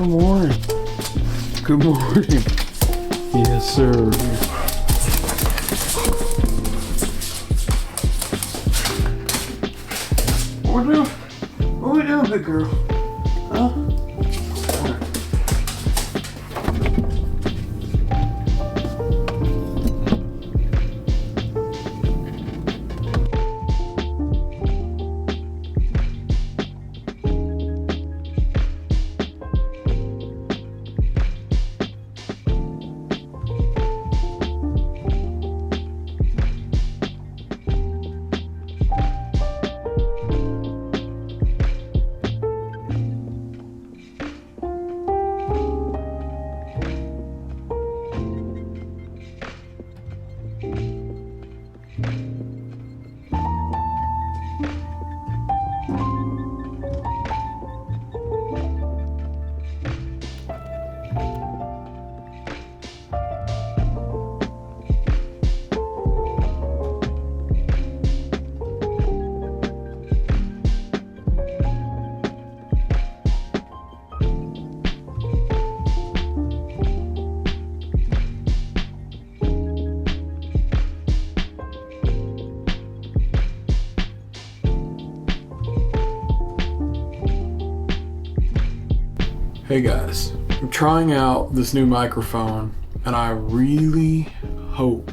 Good morning. Good morning. Yes, sir. What we doing? What we doing, big girl? Huh? Hey guys, I'm trying out this new microphone and I really hope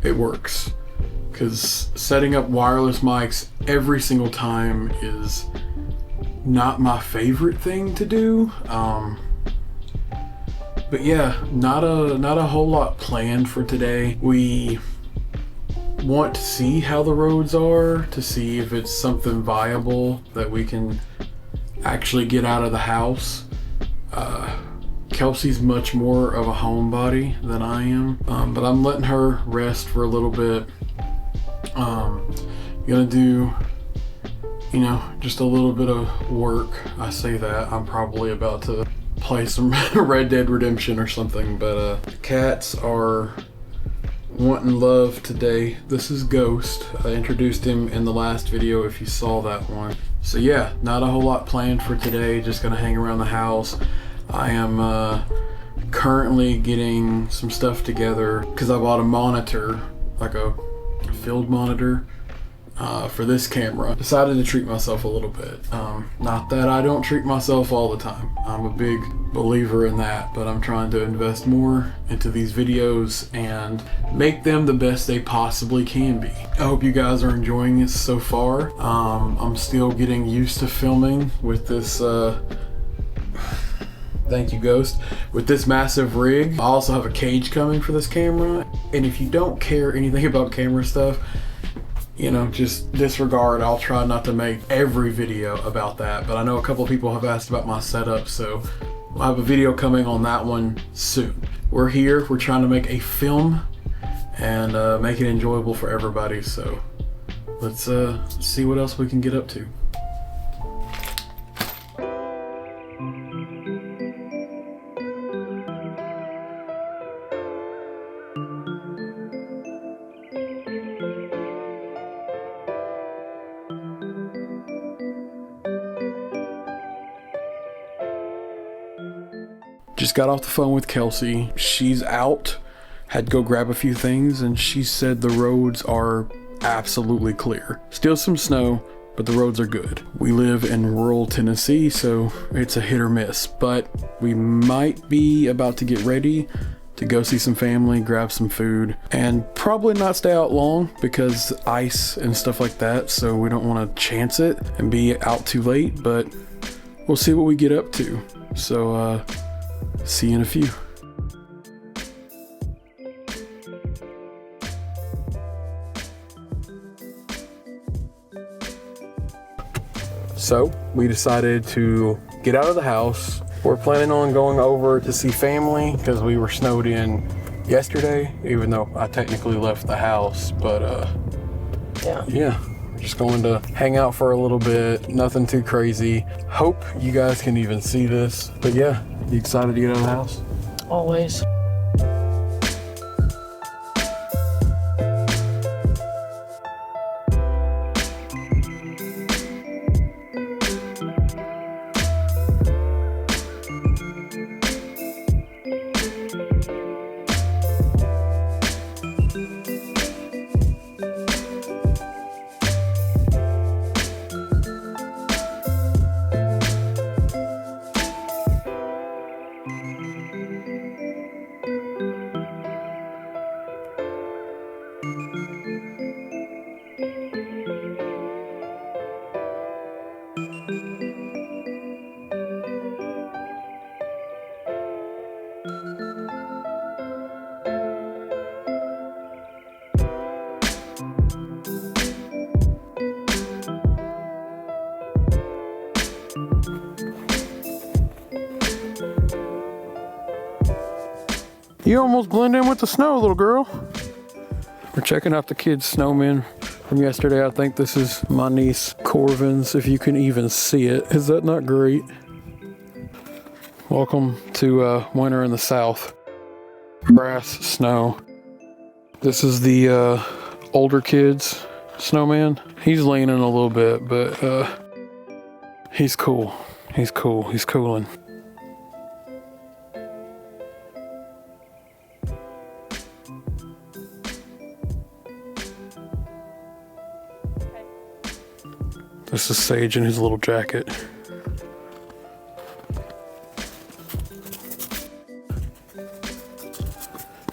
it works, because setting up wireless mics every single time is not my favorite thing to do. But yeah, not a whole lot planned for today. We want to see how the roads are, to see if it's something viable that we can actually get out of the house. Kelsey's much more of a homebody than I am, but I'm letting her rest for a little bit. Gonna do, just a little bit of work. I say that, I'm probably about to play some Red Dead Redemption or something, but the cats are wanting love today. This is Ghost. I introduced him in the last video if you saw that one. So yeah, not a whole lot planned for today, just gonna hang around the house. I am currently getting some stuff together because I bought a monitor, like a field monitor, for this camera. Decided to treat myself a little bit. Not that I don't treat myself all the time. I'm a big believer in that, but I'm trying to invest more into these videos and make them the best they possibly can be. I hope you guys are enjoying it so far. I'm still getting used to filming with this thank you, Ghost, with this massive rig. I also have a cage coming for this camera, and if you don't care anything about camera stuff, just disregard. I'll try not to make every video about that, but I know a couple of people have asked about my setup, so we'll have a video coming on that one soon. We're here, we're trying to make a film and make it enjoyable for everybody, so let's see what else we can get up to. Just got off the phone with Kelsey. She's out, had to go grab a few things, and she said the roads are absolutely clear. Still some snow, but the roads are good. We live in rural Tennessee, so it's a hit or miss, but we might be about to get ready to go see some family, grab some food, and probably not stay out long because ice and stuff like that, so we don't want to chance it and be out too late, but we'll see what we get up to. So, see you in a few. So we decided to get out of the house. We're planning on going over to see family because we were snowed in yesterday, even though I technically left the house, but yeah, we're just going to hang out for a little bit. Nothing too crazy. Hope you guys can even see this, but yeah. You excited to get out of the house? Always. You almost blend in with the snow, little girl. We're checking out the kids' snowmen from yesterday. I think this is my niece Corvin's, if you can even see it. Is that not great? Welcome to winter in the South. Grass, snow. This is the older kids' snowman. He's leaning a little bit, but he's cool. He's cool. He's cooling. This is Sage in his little jacket.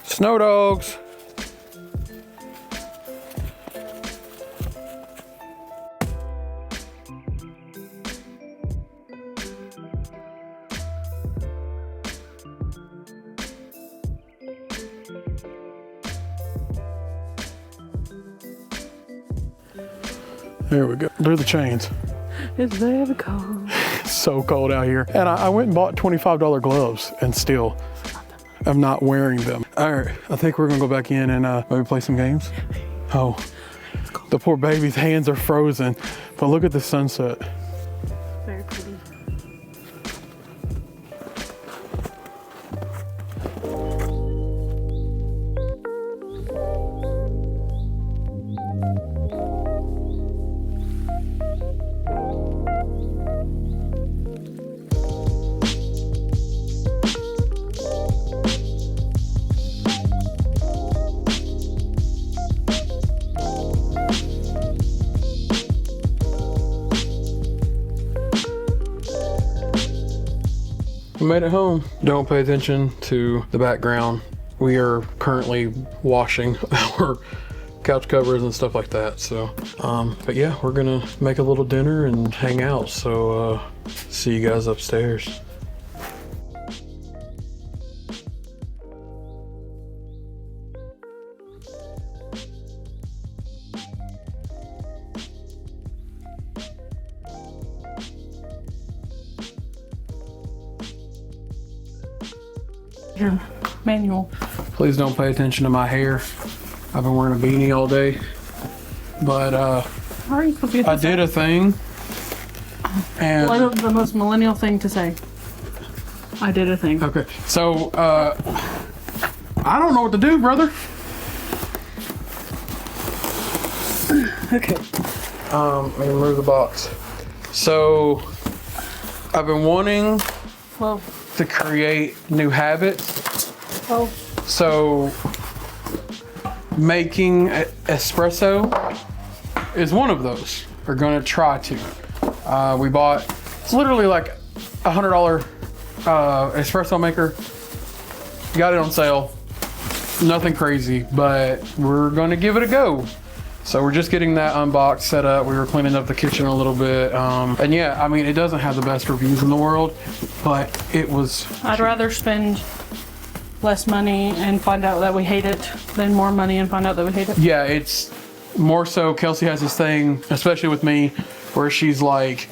Snow dogs. There we go. They're the chains. It's very cold. It's so cold out here. And I went and bought $25 gloves and still I'm not wearing them. All right, I think we're gonna go back in and maybe play some games. Oh, the poor baby's hands are frozen, but look at the sunset. Very pretty. We made it home. Don't pay attention to the background. We are currently washing our couch covers and stuff like that. So, but yeah, we're gonna make a little dinner and hang out. So, see you guys upstairs. Your manual. Please don't pay attention to my hair. I've been wearing a beanie all day. But How are you supposed to get I did a thing. And What is the most millennial thing to say? I did a thing. okay, so I don't know what to do, brother. Okay. Let me remove the box. So I've been wanting Well, to create new habits. well, So making espresso is one of those. We're gonna try to. We bought, it's literally like $100 espresso maker. Got it on sale. Nothing crazy, but we're gonna give it a go. So we're just getting that unboxed, set up. We were cleaning up the kitchen a little bit. And yeah, I mean, it doesn't have the best reviews in the world, but it was... I'd rather spend less money and find out that we hate it than more money and find out that we hate it. Yeah, it's more so Kelsey has this thing, especially with me, where she's like,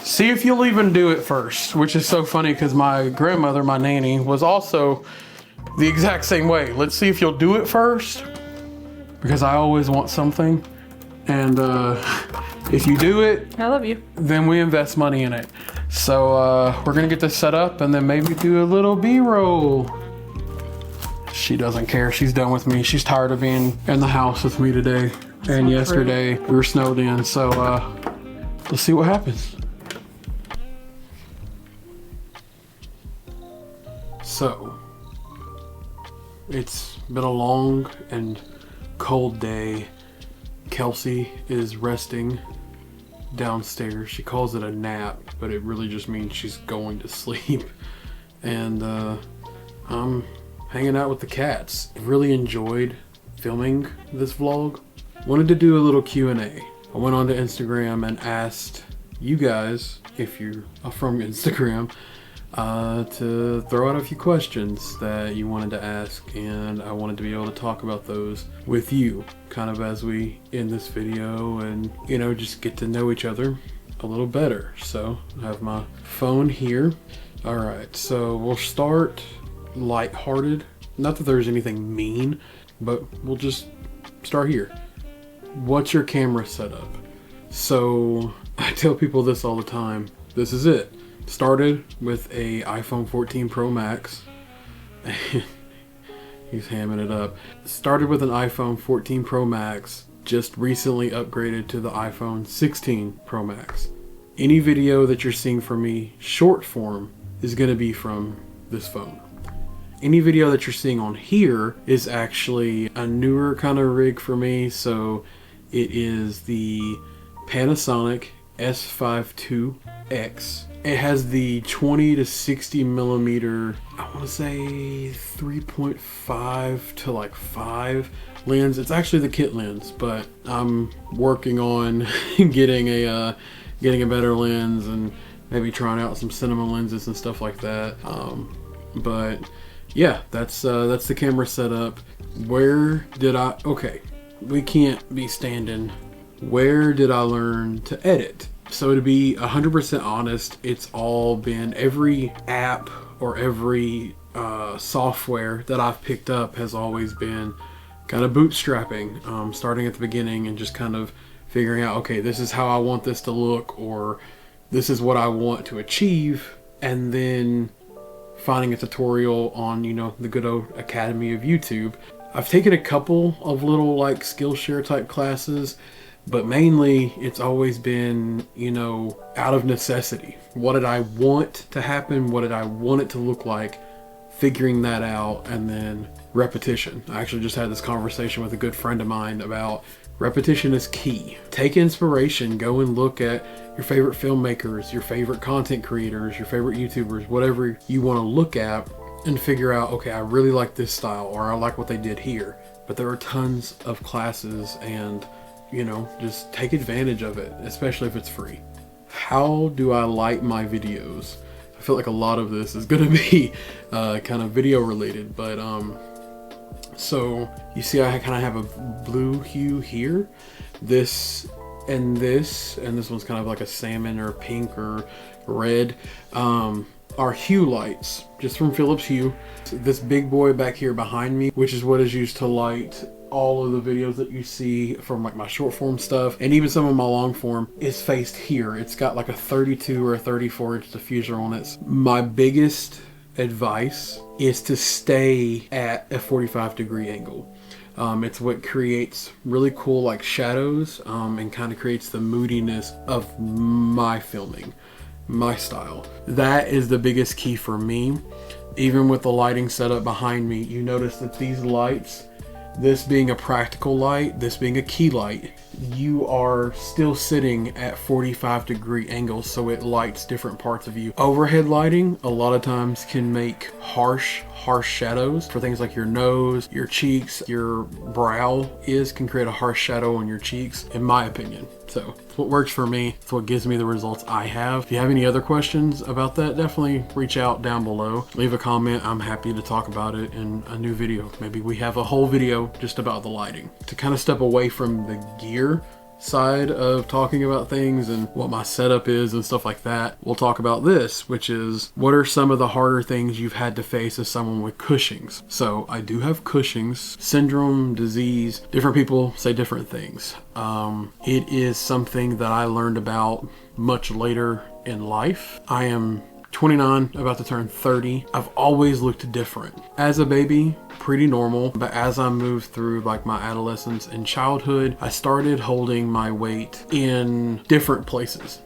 see if you'll even do it first, which is so funny because my grandmother, my nanny, was also the exact same way. Let's see if you'll do it first, because I always want something. And if you do it, I love you. then we invest money in it. So we're gonna get this set up and then maybe do a little B-roll. She doesn't care, she's done with me. She's tired of being in the house with me today. And yesterday we were snowed in, so let's see what happens. So, it's been a long and cold day. Kelsey is resting downstairs. She calls it a nap, but it really just means she's going to sleep. And I'm hanging out with the cats. I really enjoyed filming this vlog. Wanted to do a little Q&A. I went onto Instagram and asked you guys, if you're from Instagram, to throw out a few questions that you wanted to ask, and I wanted to be able to talk about those with you, kind of as we end this video and, you know, just get to know each other a little better. So I have my phone here. All right, so we'll start lighthearted. Not that there's anything mean, but we'll just start here. What's your camera setup? So I tell people this all the time. This is it. Started with a iPhone 14 Pro Max. He's hamming it up. Started with an iPhone 14 Pro Max. Just recently upgraded to the iPhone 16 Pro Max. Any video that you're seeing from me, short form, is going to be from this phone. Any video that you're seeing on here is actually a newer kind of rig for me. So it is the Panasonic S5 II-X. It has the 20 to 60 millimeter, I want to say 3.5 to like 5 lens. It's actually the kit lens, but I'm working on getting a better lens and maybe trying out some cinema lenses and stuff like that. But yeah, that's the camera setup. Okay, we can't be standing. Where did I learn to edit? So to be 100% honest, it's all been every app or every software that I've picked up has always been kind of bootstrapping, starting at the beginning and just kind of figuring out, okay, this is how I want this to look, or this is what I want to achieve, and then finding a tutorial on, the good old Academy of YouTube. I've taken a couple of little like Skillshare type classes, but mainly it's always been, out of necessity. What did I want to happen? What did I want it to look like? Figuring that out, and then repetition. I actually just had this conversation with a good friend of mine about repetition is key. Take inspiration, go and look at your favorite filmmakers, your favorite content creators, your favorite YouTubers, whatever you want to look at, and figure out, okay, I really like this style, or I like what they did here. But there are tons of classes, and just take advantage of it, especially if it's free. How do I light my videos? I feel like a lot of this is going to be kind of video related, but so you see I kind of have a blue hue here, this one's kind of like a salmon or pink or red, are hue lights, just from Philips Hue. So this big boy back here behind me, which is what is used to light all of the videos that you see from like my short form stuff and even some of my long form, is faced here. It's got like a 32 or a 34 inch diffuser on it. My biggest advice is to stay at a 45-degree angle. It's what creates really cool like shadows, and kind of creates the moodiness of my filming, my style. That is the biggest key for me. Even with the lighting setup behind me, you notice that these lights, this being a practical light, this being a key light, you are still sitting at 45-degree angles, so it lights different parts of you. Overhead lighting a lot of times can make harsh shadows for things like your nose, your cheeks, your brow can create a harsh shadow on your cheeks, in my opinion. So it's what works for me. It's what gives me the results I have. If you have any other questions about that, definitely reach out down below. Leave a comment. I'm happy to talk about it in a new video. Maybe we have a whole video just about the lighting. To kind of step away from the gear side of talking about things and what my setup is and stuff like that, we'll talk about this, which is what are some of the harder things you've had to face as someone with Cushing's. So I do have Cushing's syndrome, disease. Different people say different things. It is something that I learned about much later in life. I am 29, about to turn 30. I've always looked different. As a baby, pretty normal, but as I moved through like my adolescence and childhood, I started holding my weight in different places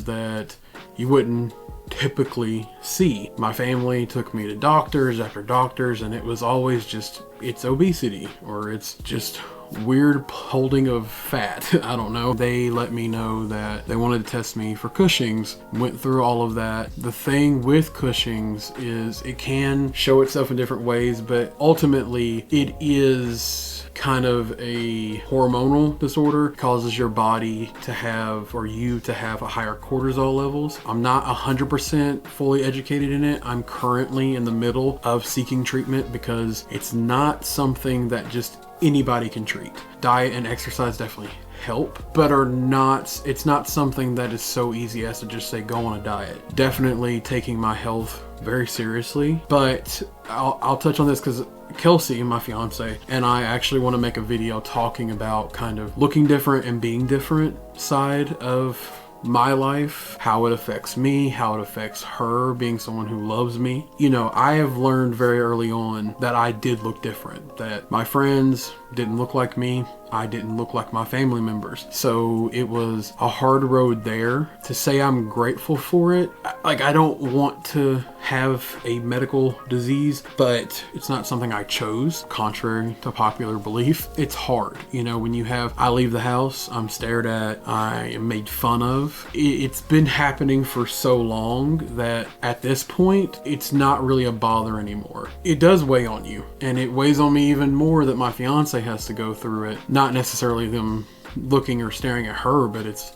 that you wouldn't typically see. My family took me to doctors after doctors, and it was always just, it's obesity, or it's just weird holding of fat. I don't know. They let me know that they wanted to test me for Cushing's. Went through all of that. The thing with Cushing's is it can show itself in different ways, but ultimately it is kind of a hormonal disorder. It causes your body to have, or you to have, a higher cortisol levels. I'm not 100% fully educated in it. I'm currently in the middle of seeking treatment because it's not something that just anybody can treat. Diet and exercise definitely help, but are not, it's not something that is so easy as to just say go on a diet. Definitely taking my health very seriously, but I'll touch on this because Kelsey, my fiance, and I actually want to make a video talking about kind of looking different and being different side of my life, how it affects me, how it affects her being someone who loves me. You know, I have learned very early on that I did look different, that my friends didn't look like me, I didn't look like my family members. So it was a hard road there. To say I'm grateful for it, like, I don't want to have a medical disease, but it's not something I chose, contrary to popular belief. It's hard, you know, when you have, I leave the house, I'm stared at, I am made fun of. It's been happening for so long that at this point, it's not really a bother anymore. It does weigh on you, and it weighs on me even more that my fiance has to go through it. Not necessarily them looking or staring at her, but it's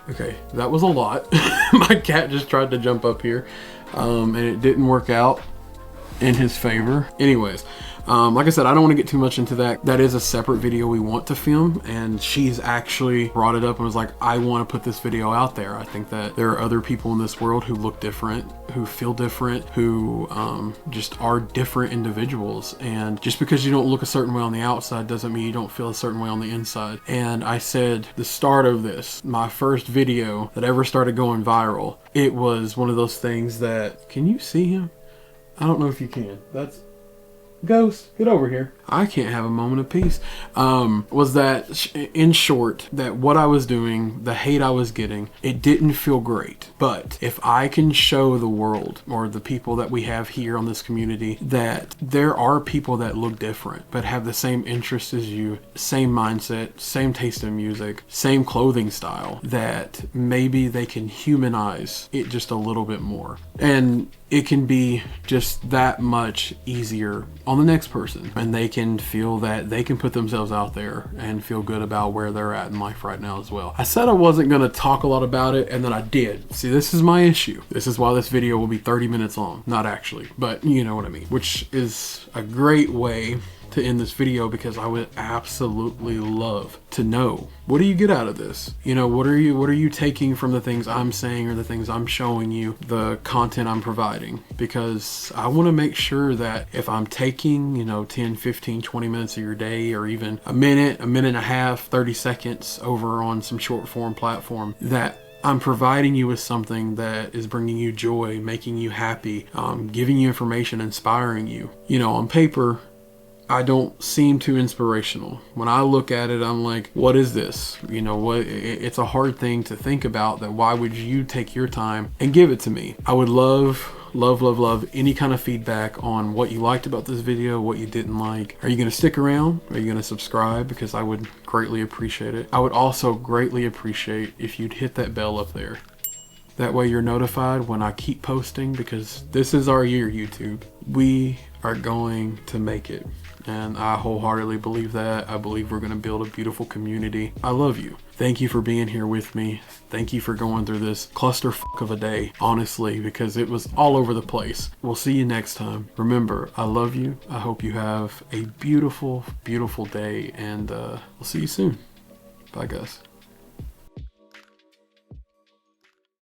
okay, that was a lot. My cat just tried to jump up here, and it didn't work out in his favor. Anyways, like I said, I don't want to get too much into that. That is a separate video we want to film, and she's actually brought it up and was like, I want to put this video out there. I think that there are other people in this world who look different, who feel different, who just are different individuals. And just because you don't look a certain way on the outside doesn't mean you don't feel a certain way on the inside. And I said the start of this, my first video that ever started going viral, it was one of those things that, can you see him? I don't know if you can. That's Ghost, get over here. I can't have a moment of peace. Was that, in short, that what I was doing, the hate I was getting, it didn't feel great. But if I can show the world, or the people that we have here on this community, that there are people that look different, but have the same interests as you, same mindset, same taste in music, same clothing style, that maybe they can humanize it just a little bit more. And it can be just that much easier on the next person, and they can feel that they can put themselves out there and feel good about where they're at in life right now as well. I said I wasn't going to talk a lot about it, and then I did. See, this is my issue. This is why this video will be 30 minutes long. Not actually, but you know what I mean. Which is a great way to end this video, because I would absolutely love to know, what do you get out of this? You know, what are you taking from the things I'm saying or the things I'm showing you, the content I'm providing? Because I want to make sure that if I'm taking, you know, 10, 15, 20 minutes of your day, or even a minute and a half, 30 seconds over on some short form platform, that I'm providing you with something that is bringing you joy, making you happy, giving you information, inspiring you. You know, on paper, I don't seem too inspirational. When I look at it, I'm like, what is this? You know, what? It's a hard thing to think about, that why would you take your time and give it to me? I would love any kind of feedback on what you liked about this video, what you didn't like. Are you going to stick around? Are you going to subscribe? Because I would greatly appreciate it. I would also greatly appreciate if you'd hit that bell up there. That way you're notified when I keep posting, because this is our year, YouTube. We are going to make it. And I wholeheartedly believe that. I believe we're going to build a beautiful community. I love you. Thank you for being here with me. Thank you for going through this clusterfuck of a day, honestly, because it was all over the place. We'll see you next time. Remember, I love you. I hope you have a beautiful, beautiful day, and we'll see you soon. Bye, guys.